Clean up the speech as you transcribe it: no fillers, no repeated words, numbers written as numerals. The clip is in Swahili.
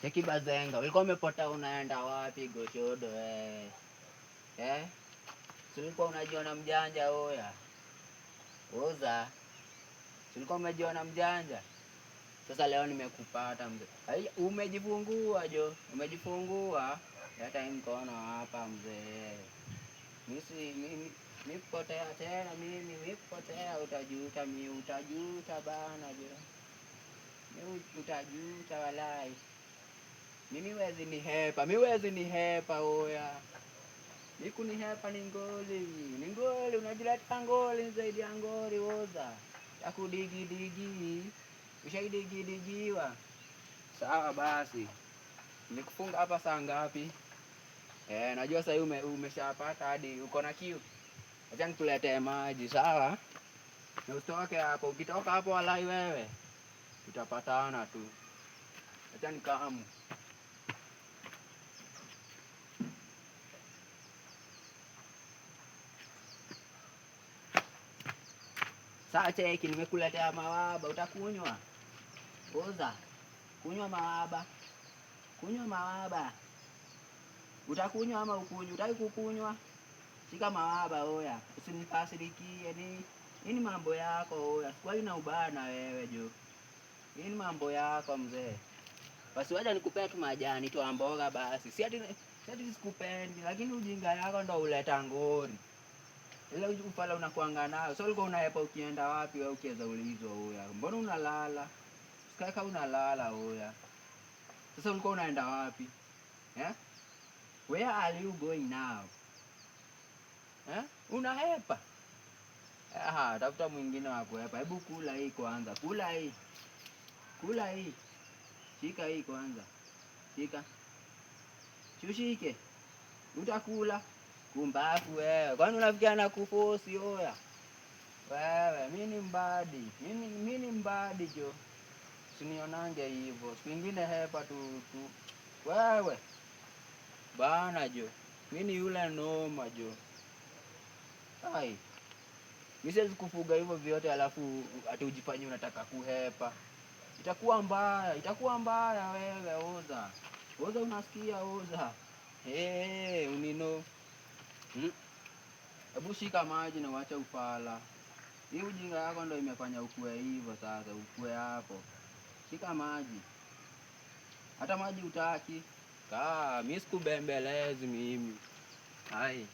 Cheki bazenga, ulikuwa umepotea unaenda wapi goshodo eh? Eh? Si ulikuwa unajiona mjanja oya. Oza. Si ulikuwa umejiona mjanja. Sasa leo nimekupata mzee. Ai umejifungua jo, umejifungua. Hata hii mkono hapa mzee. Mimi kupotea tena mimi kupotea utajuta bana jo. Mimi utajuta walai. Mimi wezi nihepa oya. Mimi kunihepa ni ngoli, unajileta ngoli zaidi ya ngoli oza. Takudigi, ushaidigiwa. Sawa basi. Nikufunga hapa saa ngapi? Najua sasa umeshapata hadi uko na kiu. Acha nikuletee maji, sawa? Na usitoke hapo, ukitoka hapo walai wewe. Tutapatana tu. Acha nikamu. Sasa cheki nimekuletea mawaba, utakunywa? Oza. Kunywa mawaba. Kunywa mawaba. Utakunywa ama ukunywa? Utaki kukunywa? Shika mawaba oya. Usinikasirikie ni mambo yako oya. Sikuwa ina ubaya na wewe jo. Hii ni mambo yako mzee. Basi wacha nikupea tu majani tu mboga basi. Si ati sikupendi, lakini ujinga yako ndo uleta ngori. Ile ufala unakuanga nayo. So ulikuwa unaepa ukienda wapi wewe ukiweza ulizwa oya. Mbona unalala? Sikae kama unalala oya. Sasa ulikuwa unaenda wapi? Where are you going now? Unahepa? Tafuta mwingine wa kuhepa. Hebu kula hii kwanza. Kula hii. Kula hii. Shika hii kwanza. Shika. Shushike. Utakula. Kumbafu wewe. Kwani unafikia na kufosi oya? Wewe, mimi ni mbadi. Mimi ni mbadi jo. Usinionange hivyo. Siku ingine hepa tu. Wewe. Bana jo. Mimi ni yule noma jo. Hai. Mimi siwezi kufuga hivyo vyote alafu ati ujifanye unataka kuhepa. Itakuwa mbaya wewe oza. Oza unasikia oza. Unino. Hebu shika maji na uache ufala. Hii ujinga yako ndo imefanya ukue hivyo sasa, ukue hapo. Shika maji. Hata maji hutaki. Mimi sikubembelezi mimi. Hai.